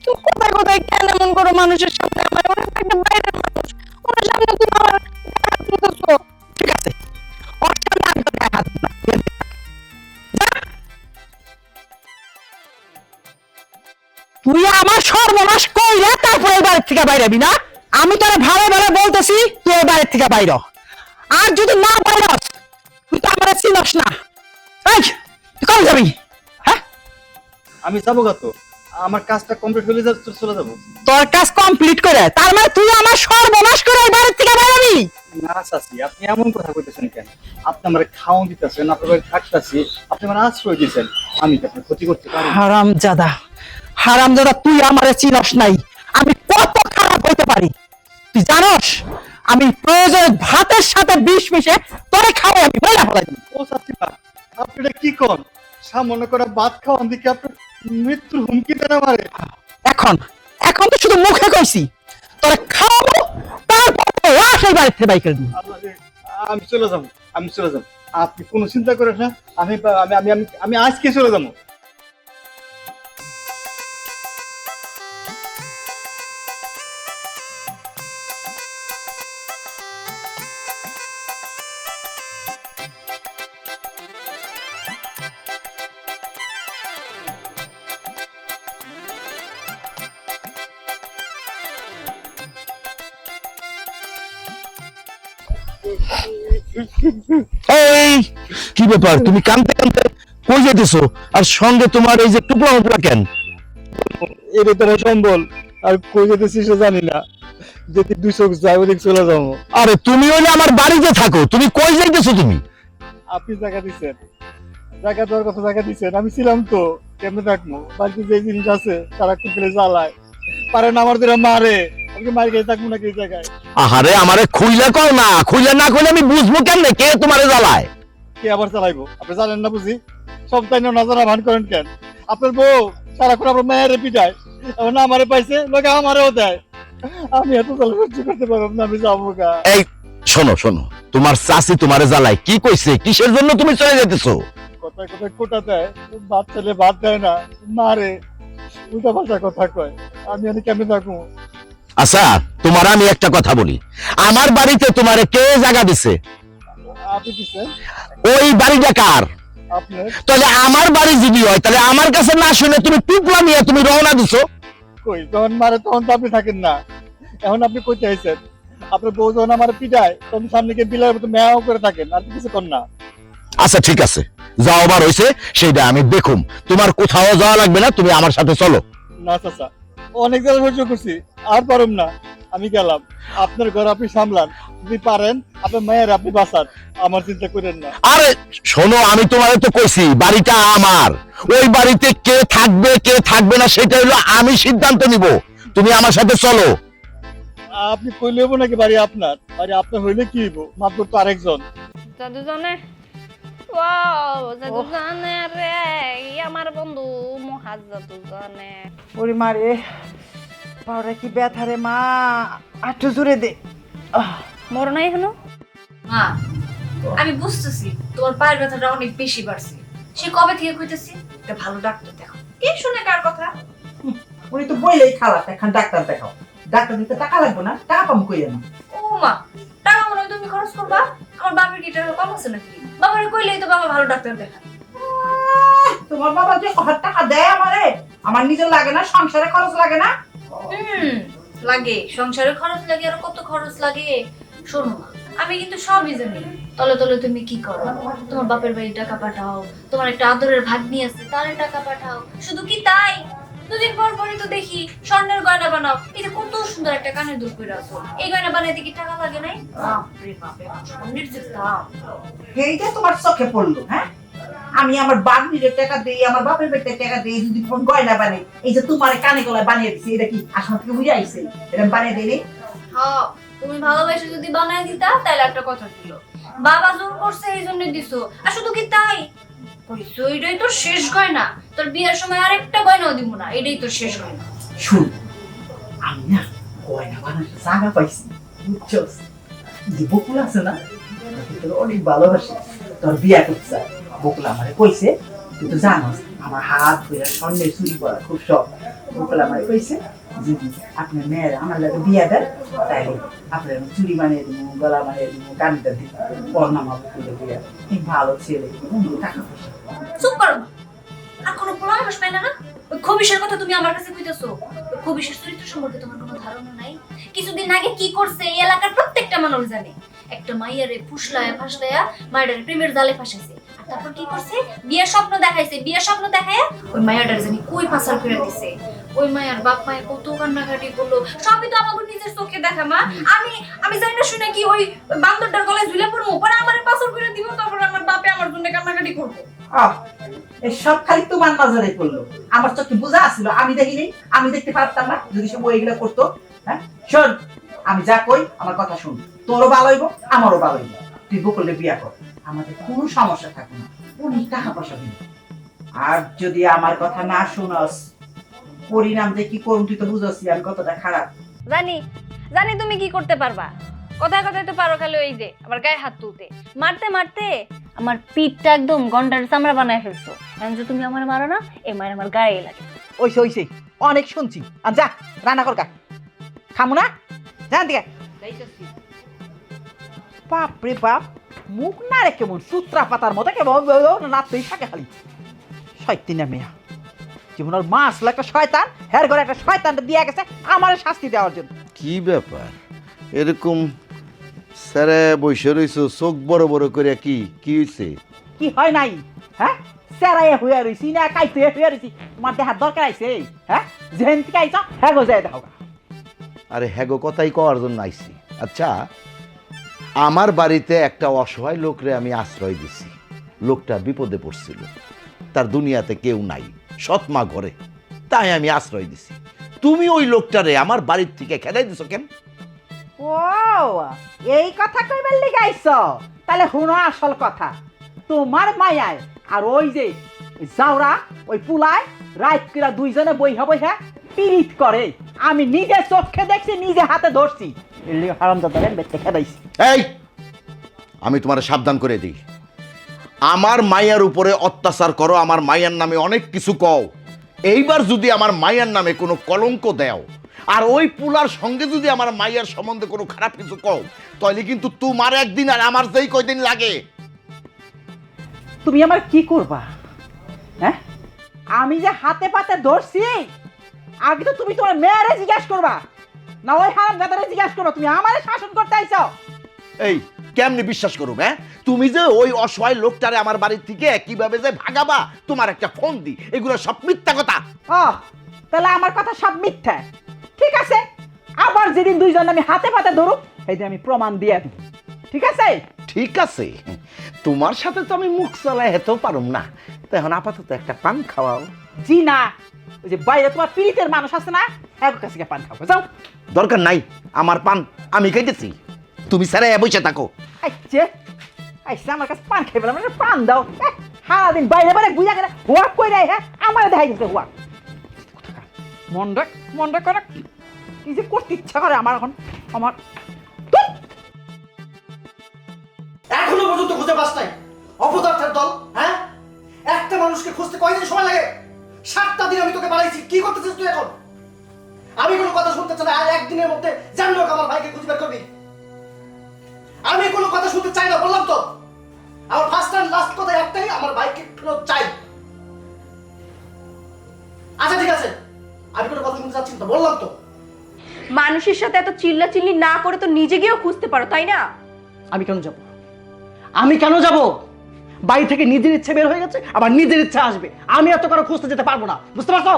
তুমি কোথায় কোথায় কেন এমন করো মানুষের সামনে? আমার অনেক একটা বাইরের মানুষ, ওনার সামনে তুমি আমার হাত তুলতেছো। ঠিক আছে, ওর সামনে আমি তোর গায়ে হাত দিব না। তুই আমার সর্বনাশ কইরা তারপরে এই বাড়ির থেকে বাইরে হবি না? আমি তোরা ভালো ভালো বলতেছি, তুই এই বাড়ির থেকে বাইর হ। আর যদি না বাইরস তুই তো আমার চিনস না। এই তুই কবে যাবি? হ্যাঁ, আমি যাবো কত? আমার কাজটা কমপ্লিট হলে চলে যাবো। তোর কাজ কমপ্লিট করে তার মানে তুই আমার সর্বনাশ করে এই বাড়ির থেকে বাইরে হবি? না চাচি, আপনি এমন কথা কইতেছেন কেন? আপনি আমার খাওয়ান দিতেছেন, আপনার বাড়ি থাকতেছি, আপনি আমার আশ্রয় দিয়েছেন, আমি তো আপনার ক্ষতি করতে পারি না। হারামজাদা, হারামজাদা, তুই আমারে চিনস নাই। আমি কত খারাপ হইতে পারি তুই জানস? আমি প্রয়োজনে ভাতের সাথে বিষ মিশে তোরে খাওয়াই আমি বইলা ফেলাই দিই। ও চাচিমা, আপনি এটা কি করেন? সামান্য করে ভাত খাওয়ান দিকে আপনার মৃত্যুর হুমকি দেন আমারে। এখন এখন তো শুধু মুখে কইছি, তোরে খাওয়াবো, তারপর লাশ এই বাড়ি থেকে বাই করে দিবি। আল্লাহ রে, আমি চলে যাবো, আমি চলে যাবো। আপনি কোনো চিন্তা করেন না, আমি আমি আমি আমি আমি আজকে চলে যাবো। এই কি ব্যাপার, তুমি কানতে কানতে কই যেতেছো? আর সঙ্গে তোমার এই যে টুকরা মুকলা কেন? এটা তোমার সম্বল, আর কই যেতেছি সে জানি না, যদি দুই চোখ যায় ওদিক চলে যাবো। আরে তুমি হইলে আমার বাড়িতে থাকো, তুমি কই যাইতেছো তুমি? আপনি জায়গা দিচ্ছেন, জায়গা দেওয়ার কথা জায়গা দিচ্ছেন, আমি ছিলাম তো, কেমনে থাকবো? বাড়িতে যে জিনিস আছে তারা কুকুরে জ্বালায়, পারে না আমার দিরা মারে, আমি মারি খেয়ে থাকবো না কি জায়গায়? আহারে আমারে খুইলা কও না, খুইলা না কইলে আমি বুঝবো কেমনে কে তোমারে জ্বালায়? কে আবার চালাইবো? আপনি জানেন না বুঝি? সব তাই না জানা ভান করেন কেন? আপনার বউ সারাক্ষণ আপনার মায়ের পিটায়, এখন আমারে পাইছে, লোকে আমারেও দেয়। আমি এত জ্বালা সহ্য করতে পারব না, আমি যাবো গা। এই শোনো শোনো, তোমার চাচি তোমারে জ্বালায়, কি কইছে? কিসের জন্য তুমি চলে যাইতেছো? কথায় কথায় কোটা দেয়, ভাত ছেলে ভাত দেয় না, মারে, উল্টা পাল্টা কথা কয়, আমি এনে কেমনে থাকবো? আচ্ছা তোমার আমি একটা কথা বলি, আমার বাড়িতে তোমারে কে জায়গা দিছে? আপনি দিচ্ছেন? ওই বাড়িটা কার? আপনার? তাহলে আমার বাড়ি যদি হয়, তাহলে আমার কাছে না শুনে তুমি টুকলা নিয়ে তুমি রওনা দিছো। কই যখন মারে তখন তো আপনি থাকেন না, এখন আপনি কইতে আইছেন? আপনার বউ যখন আমার পিটায় তখন সামনে গিয়ে বিলার মতো মেয়াও করে থাকেন, আর কিছু কর না। আচ্ছা ঠিক আছে, যাও আবার হয়েছে সেটা আমি দেখুম, তোমার কোথাও যাওয়া লাগবে না, তুমি আমার সাথে চলো। না চাচা, অনেক জ্বালা সহ্য করছি, আর পারুম না, আমি গেলাম। আপনার ঘর আপনি সামলান, যদি পারেন আপনার মায়ের আপনি বাঁচান, আমার চিন্তা করেন না। আরে শোনো, আমি তোমার তো কইছি বাড়িটা আমার, ওই বাড়িতে কে থাকবে কে থাকবে না সেটা হলো আমি সিদ্ধান্ত নিব, তুমি আমার সাথে চলো। আপনি কইলে হবো নাকি বাড়ি আপনার? বাড়ি আপনার হইলে কি হইব? মাত্র তো আরেকজন। জাদু জানে, ওয়াও জাদু জানে রে, আমার বন্ধু মহাজ জাদু জানে। ওরে মারে, পাউডার কি ব্যথা রে মা, আটটু জোরে দে। মরো নাই এখনো? মা, আমি বুঝতেছি তোমার পায়ের ব্যথাটা অনেক বেশি বাড়ছে। সে কবে থেকে কইতেছি একটা ভালো ডাক্তার দেখো। কে শুনে কার কথা? উনি তো বইলেই খারাপ, এখন ডাক্তার দেখাও। ডাক্তার দিতে টাকা লাগবে না, টাকা পাম কই না? ও মা, টাকা মনে হয় তুমি খরচ করবা? আমার বাবার কি টাকা কম আছে নাকি? বাবারে কইলেই তো বাবা ভালো ডাক্তার দেখা। তোমার বাবা যে টাকা দেয় আমারে, আমার নিজের লাগে না? সংসারে খরচ লাগে না? লাগে, সংসারে খরচ লাগে, আর কত খরচ লাগে। শোনো মা, আমি কিন্তু সবই জানি। তলে তলে তুমি কি করো? তোমার বাপের বাড়ি টাকা পাঠাও, তোমার একটা আদরের ভাগ্নি আছে তারে টাকা পাঠাও। শুধু কি তাই, দুদিন পর পরই তো দেখি স্বর্ণের গয়না বানাও। এই যে কত সুন্দর একটা কানের দুল পরে আছো, এই গয়না বানাইতে কি টাকা লাগে নাই? বাপরে বাপরে, স্বর্ণের যে দাম। এইটা তোমার চোখে পড়লো? হ্যাঁ, আমি আমার বাগনির টাকা দেই, আমার বাপের বাড়িতে টাকা দেই, যদি কোন গয়না বানাই, এই যে তোমার কানে গলায় বানিয়ে দিছি, এটা কি আসল থেকে বুঝে আইছে? এটা বানিয়ে দিলে হ্যাঁ, তুমি ভালোবাসে যদি বানাই দিতা তাহলে একটা কথা ছিল। বাবা জোর করছে এই জন্য দিছো। আর শুধু কি তাই, কইছো এটাই তো শেষ গয়না, তোর বিয়ের সময় আরেকটা গয়নাও দিব না, এটাই তো শেষ গয়না। শুন, আমি না গয়না বানাতে জায়গা পাইছি, বুঝছস? যে বকুল আছে না, তোর অনেক ভালোবাসে, তোর বিয়া করতে চায়। বকুল আমারে কইছে, তুই তো জানোস আমার হাত ধরে স্বর্ণের চুরি করা খুব শখ। বকুল আমারে কইছে যদি আপনার মেয়ের আমার লাগে বিয়া দেন, তাইলে আপনার চুরি বানিয়ে দিব, গলা বানিয়ে দিব, কানটা দিব, পর্ণামা বকুলের বিয়া। ঠিক ভালো ছেলে, টাকা পয়সা। চুপ করো মা, আর কোনো পরামর্শ পাই না? ওই খবিশের কথা তুমি আমার কাছে কইতেছো? ওই খবিশের চরিত্র সম্পর্কে তোমার কোনো ধারণা নাই? কিছুদিন আগে কি করছে এই এলাকার প্রত্যেকটা মানুষ জানে। একটা মাইয়ারে ফুসলায়া ফাসলায়া মায়ের প্রেমের জালে ফাঁসাইছে, আর তারপর কি করছে, বিয়ের স্বপ্ন দেখাইছে, বিয়ের স্বপ্ন দেখায় ওই মায়াটার জানি কই পাচার করে দিছে। ওই মায়ার বাপ মায়ের কত কান্নাকাটি করলো, সবই তো আমাকে নিজের চোখে দেখা মা। আমি জানি না শুনে কি ওই বান্দরটার গলায় ঝুলে পড়বো, পরে আমারে পাচার করে দিব, তারপর আমার বাপে আমার জন্য কান্নাকাটি করবো। এই সব খালি তোমার নজরে পড়লো, আমার চোখে বোঝা আসলো, আমি দেখিনি, আমি দেখতে পারতাম না যদি সে বইগুলো করতো। হ্যাঁ শোন, আমি যা কই আমার কথা শুন, তোরও ভালো হইব আমারও ভালো হইব। তুই বকুলে বিয়া কর, আমাদের কোনো সমস্যা থাকবে না, অনেক টাকা পয়সা দিব। আর যদি আমার কথা না শুনস, পরিণাম যে কি করুন তুই তো বুঝছি আমি কতটা খারাপ। জানি জানি তুমি কি করতে পারবা, কথায় কথায় তো পারো খালি ওই যে আমার গায়ে হাত তুলতে, মারতে মারতে আমার পিঠটা একদম গন্ডার চামড়া বানায় ফেলছো। এখন যে তুমি আমার মারো না, এই মায়ের আমার গায়ে লাগে। ওইসে ওইসে অনেক শুনছি, আর যা রান্না কর, খামো না, জান দিকে। বাপ রে বাপ, মুখ না রে কেমন সূত্রা পাতার মতো, কেমন নাচতেই থাকে খালি। শয়তানা মেয়া, যেমন ওর মা আসলে একটা শয়তান, হের ঘরে একটা শয়তানটা দিয়ে গেছে আমার শাস্তি দেওয়ার জন্য। কি ব্যাপার এরকম স্যারে বসে রইছো চোখ বড় বড় করে? কি কি হইছে? কি হয় নাই? হ্যাঁ সেরাই হইয়া রইছি না কাইতে হইয়া রইছি, তোমার দেখার দরকার আইছে? হ্যাঁ যেহেন থেকে আইছ হ্যাঁ গো যায় দেখো। আরে হ্যাগো কথাই কওয়ার জন্য আইছি। আচ্ছা, আমার বাড়িতে একটা অসহায় লোকরে আমি আশ্রয় দিছি। লোকটা বিপদে পড়ছিল, তার দুনিয়াতে কেউ নাই, সৎ মা ঘরে, তাই আমি আশ্রয় দিছি। তুমি ওই লোকটারে আমার বাড়ির থেকে খেদাই দিছো কেন? ও এই কথা কইবার লিগে আইছ? তাহলে হুনো আসল কথা। তোমার মায়ায় আর ওই যে জাউরা ওই পুলায় রাত কিরা দুইজনে বইহা বইহা পিরিত করে, আমি নিজে চোখে দেখছি, নিজে হাতে ধরছি। এর লিগে হারামজাদারে বেঁচে খেদাইছি। এই, আমি তোমার সাবধান করে দিই, আমার মায়ের উপরে অত্যাচার করো, আমার মায়ের নামে অনেক কিছু কও। এইবার যদি আমার মায়ের নামে কোনো কলঙ্ক দেও, আর ওই পুলার সঙ্গে যদি আমার মায়ের সম্বন্ধে কোনো খারাপ কিছু কও, তাহলে কিন্তু তোমার একদিন আর আমার যেই কয়দিন লাগে। তুমি আমার কি করবা? হ্যাঁ আমি যে হাতে পাতে ধরছি, আগে তো তুমি তোমার মেয়েরে জিজ্ঞেস করবা, না ওই হারামজাদারে জিজ্ঞেস করো তুমি আমারে শাসন করতে আইছো। এই কেমনে বিশ্বাস করুম? হ্যাঁ তুমি যে ওই অসহায় লোকটারে আমার বাড়ির থেকে কিভাবে যে ভাগাবা, তোমার একটা ফোন দি, এগুলো সব মিথ্যা কথা। ও তাহলে আমার কথা সব মিথ্যা? ঠিক আছে, আবার যেদিন দুইজন আমি হাতে পাতে ধরু সেই আমি প্রমাণ দিয়ে দিব। ঠিক আছে? ঠিক আছে, তোমার সাথে তো আমি মুখ চলাই হেতেও পারুম না, তখন আপাতত একটা পান খাওয়াও। জি না, ওই যে বাইরে তোমার পীড়িতের মানুষ আছে না, এক কাছে গিয়ে পান খাবো, যাও। দরকার নাই, আমার পান আমি খাইতেছি, তুমি স্যারে বসে থাকো। আইছে আইছে আমার কাছে পান খাইবে, মানে পান দাও। সারাদিন বাইরে বাইরে বুঝা গেলে হোয়াক কই রাই, হ্যাঁ আমার দেখাই দিচ্ছে হোয়াক। মন রাখ করে কি যে করতে ইচ্ছা করে আমার এখন, আমার এখনো পর্যন্ত খুঁজে পাস নাই অপদার্থের দল। হ্যাঁ একটা মানুষকে খুঁজতে কয়দিন সময় লাগে? 7টা দিন আমি তোকে বাড়াইছি, কি করতেছিস তুই এখন? আমি কোনো কথা শুনতে চাই না, আর একদিনের মধ্যে জানলো আমার ভাইকে খুঁজে বের করবি। আমি কোনো কথা শুনতে চাই না, বললাম তো। আমার ফার্স্ট এন্ড লাস্ট কথা একটাই, আমার ভাইকে ফেরত চাই। আচ্ছা ঠিক আছে, আমি কোনো কথা শুনতে চাচ্ছি না, বললাম তো। মানুষের সাথে এত চিল্লাচিল্লি না করে তো নিজে গিয়েও খুঁজতে পারো, তাই না? আমি কেন যাব? আমি কেন যাব? বাড়ি থেকে নিজের ইচ্ছে বের হয়ে গেছে, আবার নিজের ইচ্ছে আসবে। আমি এত করে খুঁজতে যেতে পারবো না, বুঝতে পারছো?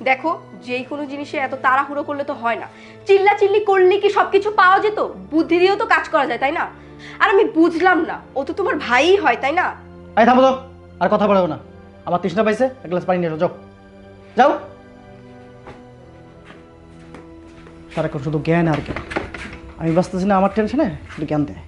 দেখো, যেই কোনো জিনিসে এত তাড়াহুড়ো করলে তো হয় না। চিল্লাচিল্লি করলে কি সবকিছু পাওয়া যেত? বুদ্ধি দিয়েও তো কাজ করা যায়, তাই না? আর আমি বুঝলাম না, ও তো তোমার ভাইই হয়, তাই না? এই থামো তো, আর কথা বলবো না। আমার তৃষ্ণা পাইছে, এক গ্লাস পানি নিয়ে এসো, যাও যাও। সারাক্ষণ শুধু জ্ঞান আর জ্ঞান, আমি বাঁচতেছি না আমার টেনশনে, শুধু জ্ঞান দেয়।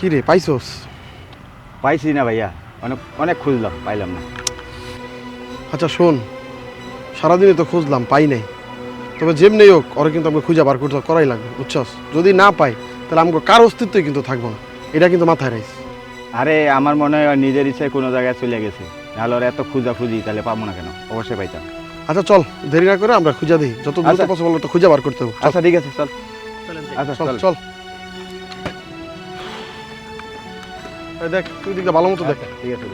কি রে পাইছোস? পাইছি না ভাইয়া, অনেক অনেক খুঁজলাম, পাইলাম না। আচ্ছা শোন, সারাদিনে তো খুঁজলাম, পাই নাই। তবে যেমনি হোক ওরা কিন্তু আমাকে খুঁজে বার করতে করাই লাগবে, বুঝছস? যদি না পাই তাহলে আমাকে কার অস্তিত্বই কিন্তু থাকবো না, এটা কিন্তু মাথায় রাখিস। আরে আমার মনে হয় ওর নিজের ইচ্ছায় কোনো জায়গায় চলে গেছে, নাহলে ওর এত খুঁজি তাহলে পাবো না কেন? অবশ্যই পাইতাম। আচ্ছা চল, দেরি না করে আমরা খুঁজে দিই, যত দ্রুত আচ্ছা। পসিবল তো খুঁজে বার করতে হবে। আচ্ছা ঠিক আছে, চল। আচ্ছা চল চল চল। এই দেখ তুই দিকটা ভালো মতো দেখ। ঠিক আছে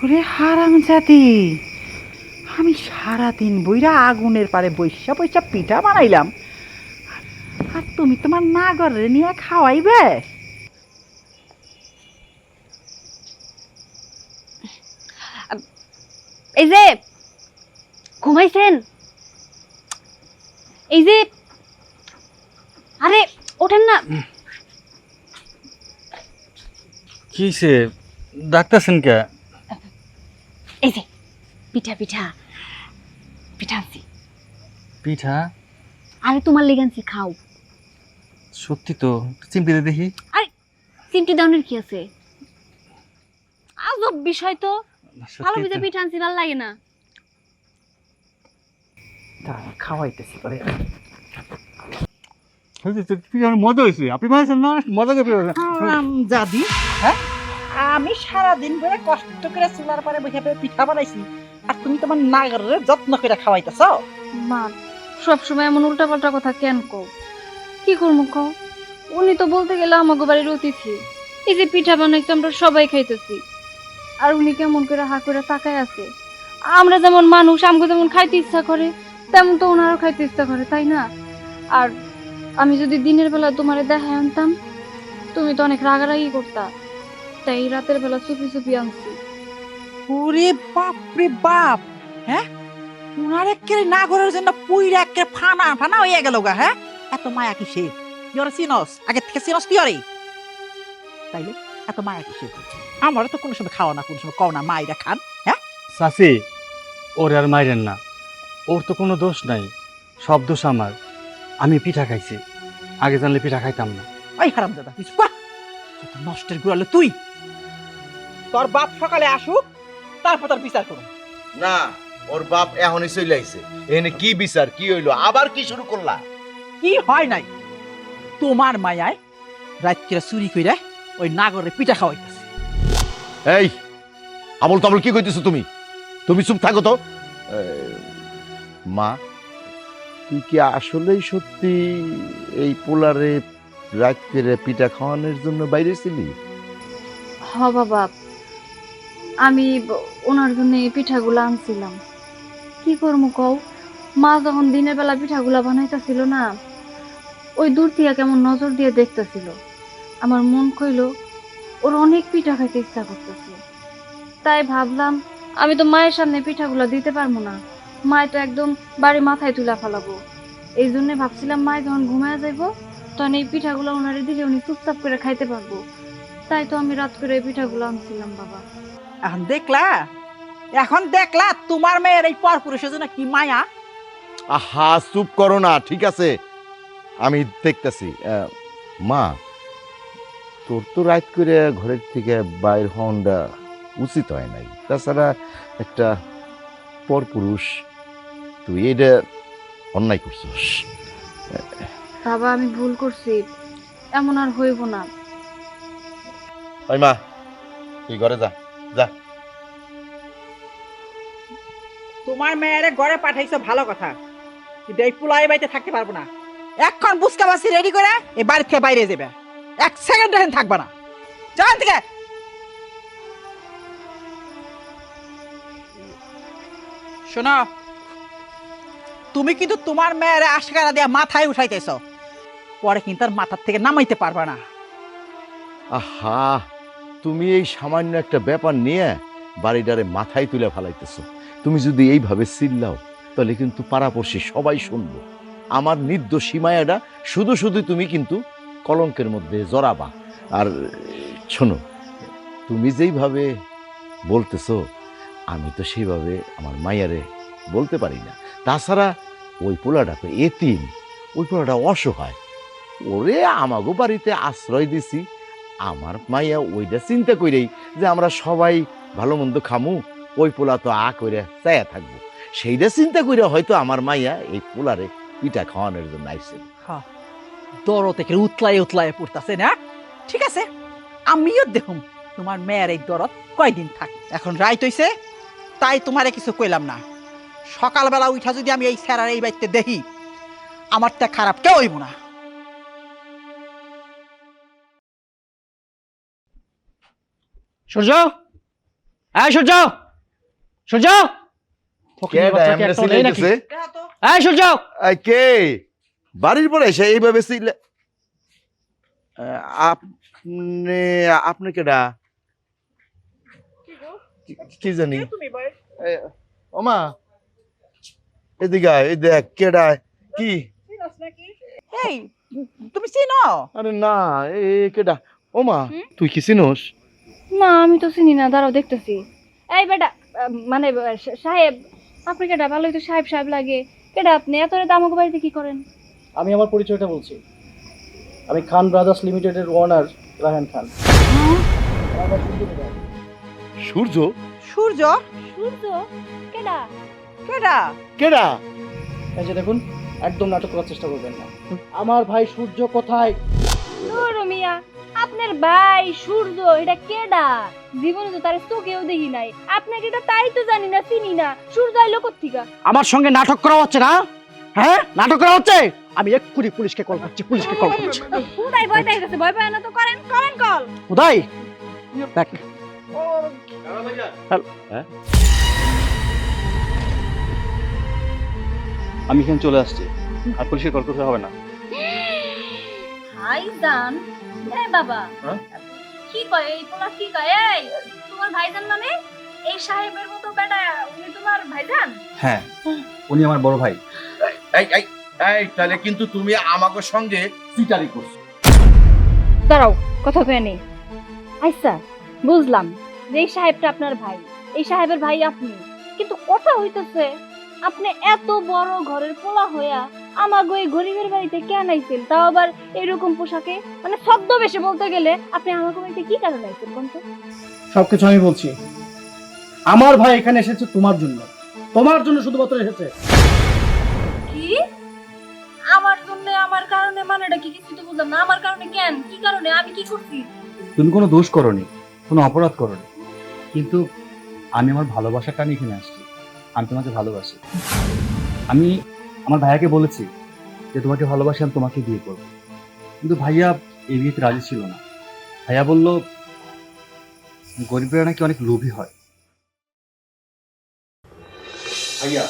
ওরে হারাম জাতি, আমি সারাদিন বইরা আগুনের পারে বৈশা বৈশা পিঠা বানাইলাম, আর তুমি তোমার নাগরে নিয়ে খাওয়াইবে? এই যে ঘুমাইছেন, এই যে আরে ওঠেন না। কি সে ডাকতেছেন কে? এই যে পিঠা পিঠা পিঠা আনছি। পিঠা? আরে তোমার লেগে আনছি, খাও। সত্যি তো, চিমটিতে দেখি। আরে চিমটি দাউনের কি আছে, আজব বিষয় তো। ভালো পিঠা পিঠা আনছি, ভালো লাগে না? খাওয়াইতেছি করে। মজা হয়েছে, আপনি বানাইছেন না? মজা করে জাদি, হ্যাঁ আমি সারাদিন ধরে কষ্ট করে চুলার পারে বসে পিঠা বানাইছি, আর তুমি তোমার নাগরের যত্ন করে খাওয়াইতেছ? মা সবসময় এমন উল্টাপাল্টা কথা কেন কও? কি করবো কও? উনি তো বলতে গেলে আমাকে বাড়ির অতিথি। এই যে পিঠা বানাইছে আমরা সবাই খাইতেছি, আর উনি কেমন করে হা করে তাকায় আছে। আমরা যেমন মানুষ, আমাকে যেমন খাইতে ইচ্ছা করে, তেমন তো ওনারও খাইতে ইচ্ছা করে, তাই না? আর আমি যদি দিনের বেলা তোমারে দেখায় আনতাম, তুমি তো অনেক রাগারাগি করতা, তাই রাতের বেলা চুপি চুপি আনছি। ওরে বাপ রে বাপ, হ্যাঁ উনার একের নাগরের জন্য পুইরা একের ফানা ফানা হয়ে গেল গা। হ্যাঁ এত মায়া কিসে? তুই চিনস, আগে থেকে চিনস তুই? অরে তাইলে এত মায়া কিসে? আমারও তো কোনো সময় খাওয়া না, কোনো সময় কও না মাইরা খান। হ্যাঁ চাচি, ওর আর মাইরেন না, ওর তো কোনো দোষ নাই, সব দোষ আমার। আমি পিঠা খাইছি, আগে জানলে পিঠা খাইতাম না। ওই হারাম দাদা, তুই চুপ কর। যত নষ্টের গুড়ালে তুই। তোর বাপ সকালে আসুক, তারপর তোর বিচার করুন। না, ওর বাপ এখনই চলে আইছে। এনে কি বিচার, কি হইলো, আবার কি শুরু করলা? কি হয় নাই, তোমার মায়ায় রাত করে চুরি কইরা ওই নাগরে পিঠা খাওয়াইতেছে। এই আবল তাবল কি কইতেছো তুমি? তুমি চুপ থাকো তো। মা, তুই কি আসলেই সত্যি এই পোলারে রাত করে পিঠা খাওয়ানোর জন্য বাইরে ছিলি? হ বাবা, আমি ওনার জন্য এই পিঠাগুলো আনছিলাম। কি করবো কও? মা যখন দিনের বেলা পিঠাগুলা বানাইতেছিল না, ওই দূর থেকে কেমন নজর দিয়ে দেখতেছিল। আমার মন কইল ওর অনেক পিঠা খাইতে ইচ্ছা করতেছে, তাই ভাবলাম আমি তো মায়ের সামনে পিঠাগুলা দিতে পারবো না, মায় তো একদম বাড়ি মাথায় তুলা ফেলাবো। এই জন্য ভাবছিলাম মায় যখন ঘুমায় যাইবো, তখন এই পিঠাগুলো ওনারে দিলে উনি চুপচাপ করে খাইতে পারবো। তাই তো আমি রাত করে এই পিঠাগুলো আনছিলাম বাবা। এখন দেখলা তোমার মেয়ের এই পরপুরুষের জন্য কি মায়া। আহা চুপ করো না, ঠিক আছে আমি দেখতেছি। মা, তোর তো রাত করে ঘরের থেকে বাইর হওয়াটা উচিত হয় নাই। তাছাড়া একটা পরপুরুষ, তুই এটা অন্যায় করছিস। বাবা আমি ভুল করছি, এমন আর হইব না। ওই মা, তুই ঘরে যা, যা। তোমার মেয়েরে ঘরে পাঠাইছো ভালো কথা, কিন্তু এই পুলাই বাড়িতে থাকতে পারবো না। এখন বুসকা বাসি রেডি করে এই বাড়ি থেকে বাইরে যাবে, এক সেকেন্ড এখানে থাকবা না। যান থেকে। শোনো, তুমি কিন্তু তোমার মেয়েরে আশকারা দিয়া মাথায় উঠাইতেছ, পরে কিন্তু আর মাথার থেকে নামাইতে পারবা না। আহা, তুমি এই সামান্য একটা ব্যাপার নিয়ে বাড়িটারে মাথায় তুলে ফেলাইতেছো। তুমি যদি এইভাবে চিল্লাও তাহলে কিন্তু পাড়াপড়শি সবাই শুনবো। আমার নির্দোষ সীমায়াটা শুধু শুধু তুমি কিন্তু কলঙ্কের মধ্যে জড়াবা। আর শোনো, তুমি যেইভাবে বলতেছো আমি তো সেইভাবে আমার মাইয়ারে বলতে পারি না। তাছাড়া ওই পোলাটা তো এতিম, ওই পোলাটা অসহায়। ওরে আমাগো বাড়িতে আশ্রয় দিছি, আমার মাইয়া ওইটা চিন্তা করেই যে আমরা সবাই ভালো মন্দ খামু, ওই পোলা তো করে চায়া থাকবো, সেইটা চিন্তা করে হয়তো আমার মাইয়া এই পোলারে পিঠা খাওয়ানোর জন্য আইসে। দর থেকে উতলায় উতলায় পড়তাছে না? ঠিক আছে, আমিও দেখুম তোমার মেয়ের এই দরদ কয়দিন থাক। এখন রাইত হইছে, তাই তোমারে কিছু কইলাম না। সকালবেলা উঠা যদি আমি এই স্যারার এই বাড়িতে দেখি, আমার তা খারাপ কেউ হইব না। সূর্য, এই সূর্য, সূর্য, এই সূর্য, কে বাড়ির পরে এসে এইভাবে চিল্লে? আপনি আপনি কেডা? কি জানি। ওমা এদিকে আয়, এই দেখ কেডা কি। এই তুমি চিনো? আরে না, এ কেডা? ওমা তুই কি চিনোস? না আমি তো চিনি না, দাঁড়াও দেখতেছি। এই বেটা, মানে সাহেব, আপনি কেডা? ভালোই তো সাহেব সাহেব লাগে। কেডা আপনি? এত রাতে আমাকে বাড়িতে কি করেন? আমি আমার পরিচয়টা বলছি। আমি খান ব্রাদার্স লিমিটেডের ওনার রায়হান খান। সূর্য? সূর্য? সূর্য? কেডা? কেডা? কেডা? এই যে দেখুন, একদম নাটক করার চেষ্টা করবেন না। আমার ভাই সূর্য কোথায়? নূর মিয়া, আপনার ভাই সূর্য এটা কেডা? জীবনে তো তার চোখেও দেখি নাই। আপনার এটা তাই তো জানি না, চিনি না। সূর্য আইলো কোত্থেকা? আমার সঙ্গে নাটক করা হচ্ছে না? হ্যাঁ, নাটক করা হচ্ছে। আমি এক্ষুনি পুলিশকে কল করছি, পুলিশকে কল করছি। হুদাই ভয় পাইতেছে, ভয় পায় না তো করেন করেন কল। উদয় দেখ, আমি এখানে চলে আসছি, আর পুলিশের কল করতে হবে না। ভাইজান? এ বাবা, কি কয় এই পোলা? কি কয়? এই তোমার ভাইজান মানে এই সাহেবের মতো বেটা উনি তোমার ভাইজান? হ্যাঁ, উনি আমার বড় ভাই। এই এই এই তাহলে কিন্তু তুমি আমাকে সঙ্গে চিটারি করছো। দাঁড়াও, কথা কয়ে নেই। আচ্ছা বুঝলাম যে এই সাহেবটা আপনার ভাই, এই সাহেবের ভাই আপনি, কিন্তু কথা হইতেছে আপনি এত বড় ঘরের পোলা হইয়া আমাগো এই গরিবের বাড়িতে কেন আইছেন? তাও আবার এরকম পোশাকে, মানে ছদ্মবেশে বলতে গেলে আপনি আমাগো বাড়িতে কি কারণে আইছেন কোন তো? সবকিছু আমি বলছি। আমার ভাই এখানে এসেছে তোমার জন্য, তোমার জন্য শুধুমাত্র এসেছে। কি আমার জন্য? আমার কারণে মানেটা কি? কিছু তো বুঝলাম না। আমার কারণে কেন? কি কারণে? আমি কি করছি? তুমি কোনো দোষ করনি, কোনো অপরাধ করনি, কিন্তু আমি আমার ভালোবাসার টানে এখানে আসছি। আমি তোমাকে ভালোবাসি। আমি আমার ভাইয়াকে বলেছি যে তোমাকে ভালোবাসি, আমি তোমাকে বিয়ে করব, কিন্তু ভাইয়া এই বিয়েতে রাজি ছিল না। ভাইয়া বলল গরিবরা নাকি অনেক লোভী হয়। ভাইয়া,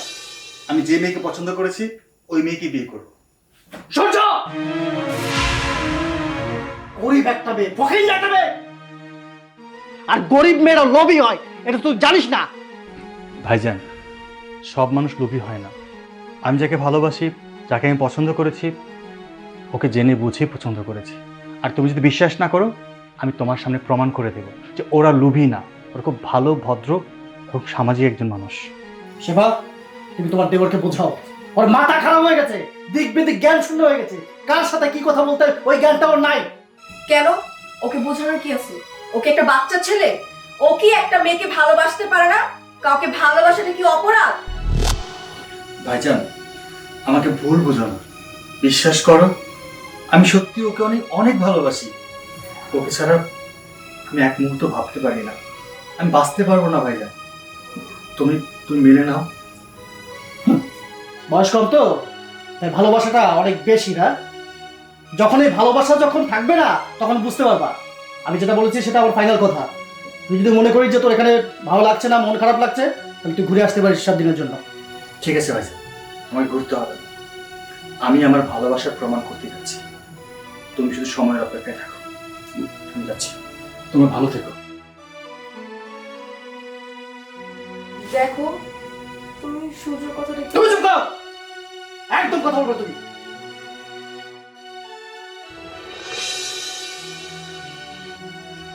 আমি যে মেয়েকে পছন্দ করেছি ওই মেয়েকে বিয়ে করব। সূর্য, গরিব একটা মেয়ে, ফকির একটা মেয়ে, আর গরিব মেয়েরা লোভী হয়, এটা তুই জানিস না? ভাইজান, সব মানুষ লোভী হয় না। আমি যাকে ভালোবাসি, যাকে আমি পছন্দ করেছি, ওকে জেনে বুঝেই পছন্দ করেছি। আর তুমি যদি বিশ্বাস না করো, আমি তোমার সামনে প্রমাণ করে দেব যে ওরা লোভী না, ওরা খুব ভালো, ভদ্র, খুব সামাজিক একজন মানুষ। সেবা, তুমি তোমার দেবরকে বোঝাও। ওর মাথা খারাপ হয়ে গেছে, দিক বেদিক জ্ঞান শূন্য হয়ে গেছে। কার সাথে কি কথা বলতে ওই জ্ঞানটা ওর নাই। কেন? ওকে বোঝানোর কি আছে? ওকে একটা বাচ্চা ছেলে, ও কি একটা মেয়েকে ভালোবাসতে পারে না? কাউকে ভালোবাসাটা কি অপরাধ? ভাইজান, আমাকে ভুল বোঝো না, বিশ্বাস করো, আমি সত্যি ওকে অনেক অনেক ভালোবাসি। ওকে ছাড়া আমি এক মুহূর্ত ভাবতে পারি না, আমি বাঁচতে পারবো না। ভাইজান, তুমি তুমি মেনে নাও। বয়স কম তো, তাই ভালোবাসাটা অনেক বেশি না? যখন এই ভালোবাসা যখন থাকবে না, তখন বুঝতে পারবা। আমি যেটা বলেছি সেটা আমার ফাইনাল কথা। তুই যদি মনে করিস যে তোর এখানে ভালো লাগছে না, মন খারাপ লাগছে, তাহলে তুই ঘুরে আসতে পারিস 7 দিনের জন্য। ঠিক আছে ভাইজান, আমার ঘুরতে হবে না। আমি আমার ভালোবাসার প্রমাণ করতে যাচ্ছি। তুমি শুধু সময়ের অপেক্ষায় থাকো, আমি যাচ্ছি। তুমি ভালো থেকো। দেখো, তুমি সূর্যর কথাটা তুমি চুপ করো, একদম কথা বলবে তুমি।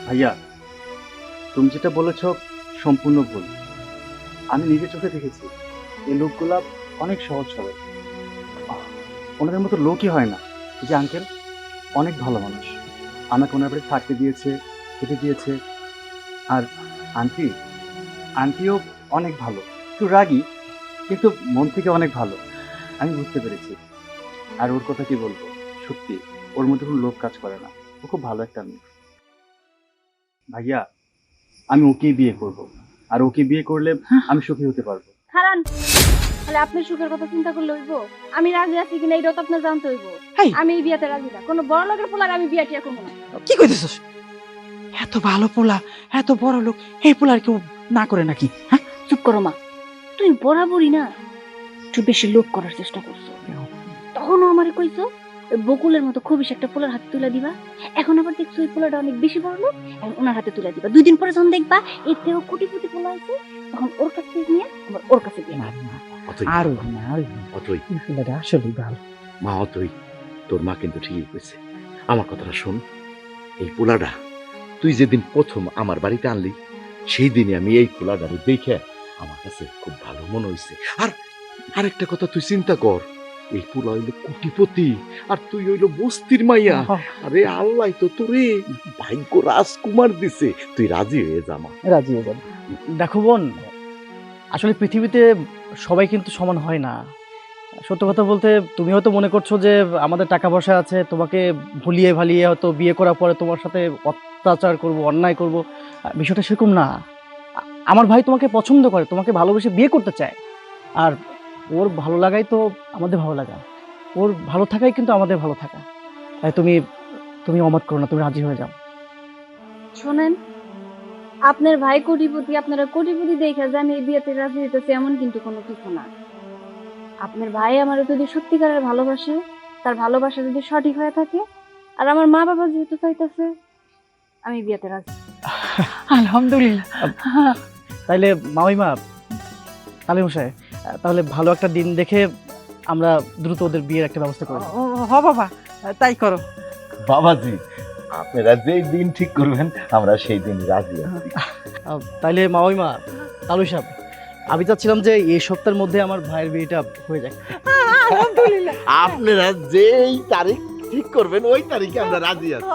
ভাইয়া, তুমি যেটা বলেছ সম্পূর্ণ ভুল। আমি নিজের চোখে দেখেছি এই লোকগুলা অনেক সহজ সরল, ওনাদের মতো লোকই হয় না। যে আঙ্কেল, অনেক ভালো মানুষ, আমাকে ওনার বাড়ি থাকতে দিয়েছে, খেতে দিয়েছে। আর আন্টিও অনেক ভালো, একটু রাগী কিন্তু মন থেকে অনেক ভালো, আমি বুঝতে পেরেছি। আর ওর কথা কি বলবো, সত্যি ওর মধ্যে কোনো লোভ কাজ করে না, ও খুব ভালো একটা মেয়ে। ভাইয়া, আমি ওকেই বিয়ে করব, আর ওকে বিয়ে করলে আমি সুখী হতে পারবো। খারান, তাহলে আপনার সুখের কথা চিন্তা করলে হইব? আমি রাজি আছি কিনা এটাও তো আপনার জানতে হইব। হেই। আমি এই বিয়াতে রাজি না, কোনো বড় লোকের পোলার আমি বিয়া টিয়া করবো না। কি কইতেছস? এত ভালো পোলা, এত বড় লোক, এই পোলার কেউ না করে নাকি? হ্যাঁ, চুপ করো মা, তুমি বরাবরই না একটু বেশি লোভ করার চেষ্টা করছো। তখনও আমারে কইছো ওই বকুলের মতো খুব বেশি একটা পোলার হাতে তুলে দিবা, এখন আবার দেখছো ওই পোলাটা অনেক বেশি বড় লোক, এখন ওনার হাতে তুলে দিবা। 2 দিন পরে যখন দেখবা এর থেকেও কোটিপতি পোলা আছে, তখন ওর কাছ থেকে নিয়ে আবার ওর কাছে দিয়ে অতই আর না আর অতই পোলাটা আসলেই ভালো। মা, অতই তোর মা কিন্তু ঠিকই কইছে। আমার কথাটা শোন, এই পোলাটা তুই যেদিন প্রথম আমার বাড়িতে আনলি, সেই দিনে আমি এই পোলাটারে দেখে আমার কাছে খুব ভালো মনে হয়েছে। আর আরেকটা কথা তুই চিন্তা কর, এই পোলা হইলো কোটিপতি আর তুই হইলো বস্তির মাইয়া। আরে আল্লাহ তো তোরে ভাগ্য রাজকুমার দিছে, তুই রাজি হয়ে যা মা। রাজি হয়ে যাবে। দেখো বোন, আসলে পৃথিবীতে সবাই কিন্তু সমান হয় না। সত্য কথা বলতে, তুমি হয়তো মনে করছো যে আমাদের টাকা পয়সা আছে, তোমাকে ভুলিয়ে ভালিয়ে হয়তো বিয়ে করার পরে তোমার সাথে অত্যাচার করব, অন্যায় করব। বিষয়টা সেরকম না। আমার ভাই তোমাকে পছন্দ করে, তোমাকে ভালোবেসে বিয়ে করতে চায়। আর ওর ভালো লাগাই তো আমাদের ভালো লাগা, ওর ভালো থাকাই কিন্তু আমাদের ভালো থাকা। তাই তুমি অমত করো না, তুমি রাজি হয়ে যাও। শোনেন, আপনার ভাই কোটিপতি, আপনারা কোটিপতি দেখে যে আমি এই বিয়েতে রাজি হইতেছি এমন কিন্তু কোনো কিছু না। আপনার ভাই আমার যদি সত্যিকারের ভালোবাসে, তার ভালোবাসা যদি সঠিক হয়ে থাকে, আর আমার মা বাবা যেহেতু চাইতেছে, আমি বিয়েতে রাজি। আলহামদুলিল্লাহ। তাইলে মামিমা, কালী মশাই, তাহলে ভালো একটা দিন দেখে আমরা দ্রুত ওদের বিয়ের একটা ব্যবস্থা করব। হ বাবা, তাই করো। বাবাজি, আপনারা যেই দিন ঠিক করবেন আমরা সেই দিন রাজি আছি। তাইলে মামিমা, কালু সাহেব, আমি চাচ্ছিলাম যে এই সপ্তাহের মধ্যে আমার ভাইয়ের বিয়েটা হয়ে যায়। আলহামদুলিল্লাহ। আপনারা যেই তারিখ ঠিক করবেন ওই তারিখে আমরা রাজি আছি।